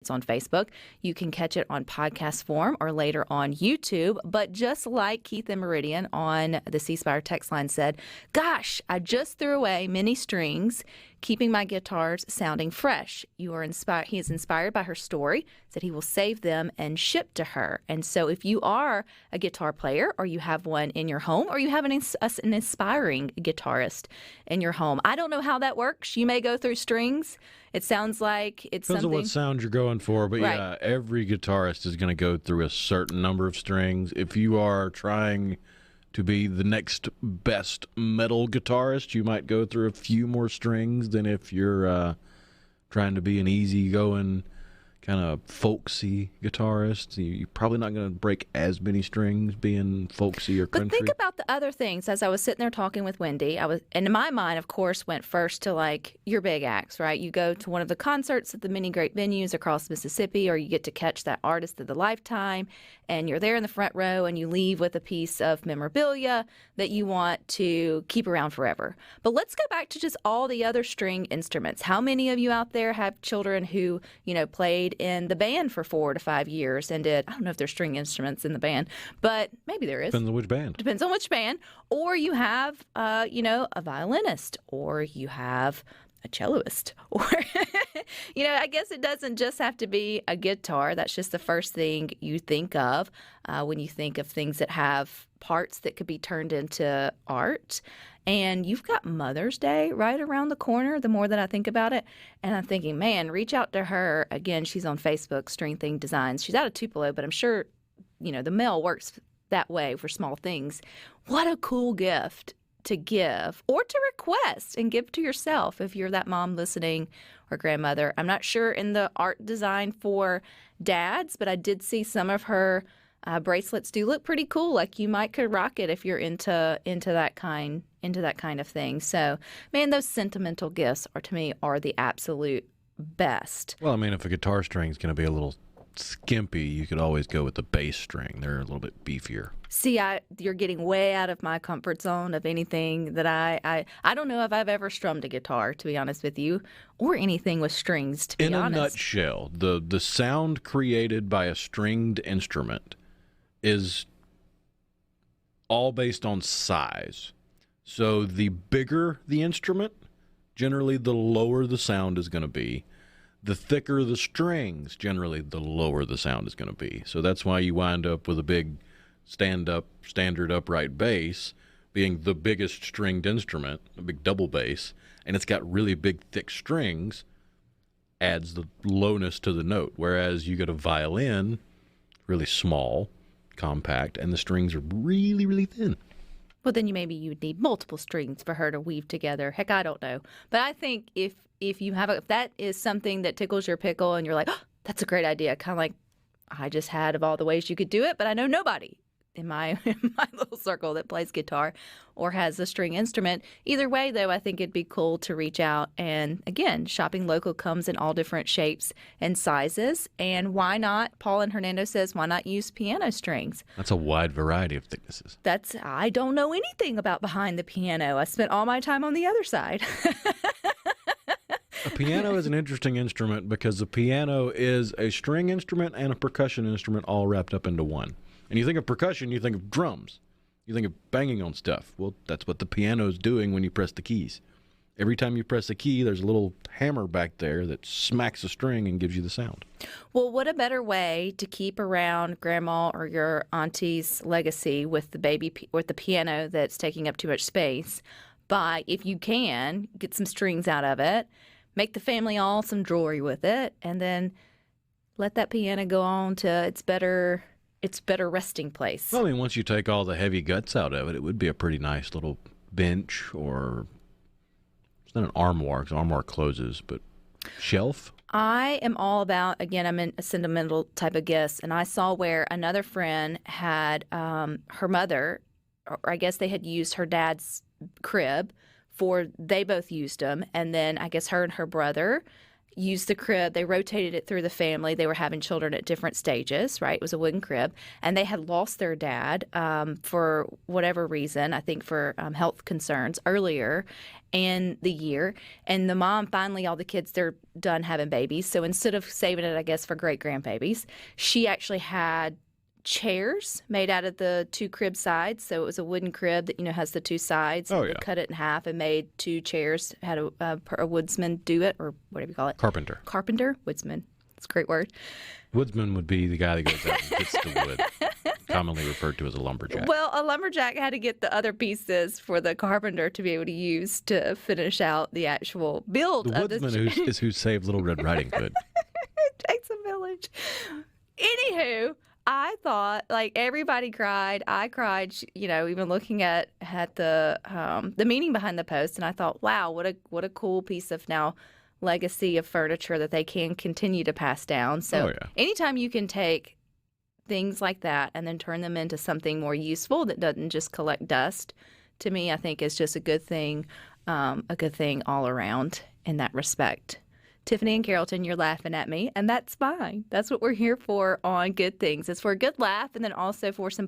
It's on Facebook. You can catch it on podcast form or later on YouTube. But just like Keith and Meridian on the C Spire text line said, gosh, I just threw away many strings, keeping my guitars sounding fresh. You are inspired. He is inspired by her story, said he will save them and ship to her. And so if you are a guitar player or you have one in your home or you have an inspiring guitarist in your home, I don't know how that works. You may go through strings. It sounds like it's Depends something. on what sound you're going for, but Right. yeah, every guitarist is going to go through a certain number of strings. If you are trying to be the next best metal guitarist, you might go through a few more strings than if you're trying to be an easygoing kind of folksy guitarist. You're probably not going to break as many strings being folksy or country. But think about the other things. As I was sitting there talking with Wendy, and in my mind, of course, went first to like your big acts, right? You go to one of the concerts at the many great venues across Mississippi, or you get to catch that artist of the lifetime, and you're there in the front row, and you leave with a piece of memorabilia that you want to keep around forever. But let's go back to just all the other string instruments. How many of you out there have children who, played in the band for 4 to 5 years and I don't know if there's string instruments in the band, but maybe there is. Depends on which band. Depends on which band. Or you have, a violinist, or you have a celloist, or, I guess it doesn't just have to be a guitar. That's just the first thing you think of when you think of things that have parts that could be turned into art. And you've got Mother's Day right around the corner, the more that I think about it. And I'm thinking, man, reach out to her. Again, she's on Facebook, String Thing Designs. She's out of Tupelo, but I'm sure, the mail works that way for small things. What a cool gift to give or to request and give to yourself if you're that mom listening or grandmother. I'm not sure in the art design for dads, but I did see some of her bracelets do look pretty cool. Like you could rock it if you're into that kind of thing. So, man, those sentimental gifts to me are the absolute best. Well, I mean, if a guitar string is going to be a little skimpy, you could always go with the bass string. They're a little bit beefier. See, you're getting way out of my comfort zone of anything that I don't know if I've ever strummed a guitar, to be honest with you, or anything with strings, to be honest. In a nutshell, the sound created by a stringed instrument is all based on size. So the bigger the instrument, generally the lower the sound is going to be. The thicker the strings, generally the lower the sound is going to be. So that's why you wind up with a big standard upright bass being the biggest stringed instrument, a big double bass, and it's got really big thick strings, adds the lowness to the note. Whereas you get a violin, really small, compact, and the strings are really, really thin. Well, then you would need multiple strings for her to weave together. Heck, I don't know. But I think if that is something that tickles your pickle and you're like, oh, that's a great idea, kind of like I just had of all the ways you could do it, but I know nobody in my little circle that plays guitar or has a string instrument. Either way, though, I think it'd be cool to reach out. And again, shopping local comes in all different shapes and sizes. And why not? Paul and Hernando says, why not use piano strings? That's a wide variety of thicknesses. I don't know anything about behind the piano. I spent all my time on the other side. A piano is an interesting instrument because the piano is a string instrument and a percussion instrument all wrapped up into one. And you think of percussion, you think of drums. You think of banging on stuff. Well, that's what the piano is doing when you press the keys. Every time you press a key, there's a little hammer back there that smacks a string and gives you the sound. Well, what a better way to keep around grandma or your auntie's legacy with the piano that's taking up too much space by, if you can, get some strings out of it, make the family all some jewelry with it, and then let that piano go on to its better resting place. Well, I mean, once you take all the heavy guts out of it, it would be a pretty nice little bench, or it's not an armoire because armoire closes, but shelf. I am all about, again, I'm in a sentimental type of guest, and I saw where another friend had her mother, or I guess they had used her dad's crib they both used them, and then I guess her and her brother used the crib. They rotated it through the family. They were having children at different stages, right? It was a wooden crib. And they had lost their dad for whatever reason, I think for health concerns earlier in the year. And the mom, finally, all the kids, they're done having babies. So instead of saving it, I guess, for great-grandbabies, she actually had chairs made out of the two crib sides. So it was a wooden crib that, has the two sides. Oh, yeah. Cut it in half and made two chairs, had a woodsman do it, or whatever you call it. Carpenter. Woodsman. It's a great word. Woodsman would be the guy that goes out and gets the wood, commonly referred to as a lumberjack. Well, a lumberjack had to get the other pieces for the carpenter to be able to use to finish out the actual build The of this. woodsman is who saved Little Red Riding Hood. It takes a village. Anywho, I thought, like, everybody cried. I cried, even looking at the meaning behind the post, and I thought, wow, what a cool piece of now legacy of furniture that they can continue to pass down. So anytime you can take things like that and then turn them into something more useful that doesn't just collect dust, to me, I think is just a good thing all around in that respect. Tiffany and Carrollton, you're laughing at me, and that's fine. That's what we're here for on Good Things. It's for a good laugh and then also for some